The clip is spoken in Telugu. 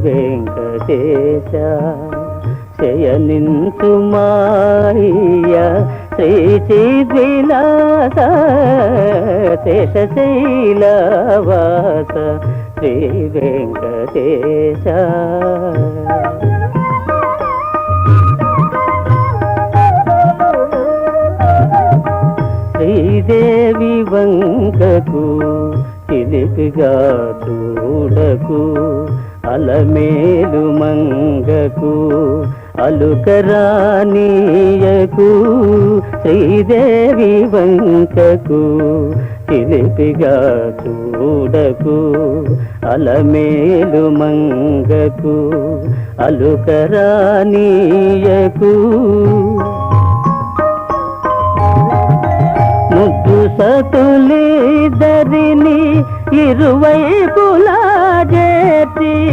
వెంకటేశ శయనించు మాయ శ్రీచిద్విలాస శేషశైలవాస శ్రీ వెంకటేశ. శ్రీదేవి వంకకు చిలిపిగా చూడకు, అలమేలు మంగకు అలుకరానీయకు. శ్రీదేవి వంకకు చిలిపిగా చూడకు, అలమేలు మంగకు అలుకరానీయకు. ముద్దు సతులిద్దరిని ఇరువైపులా చేర్చి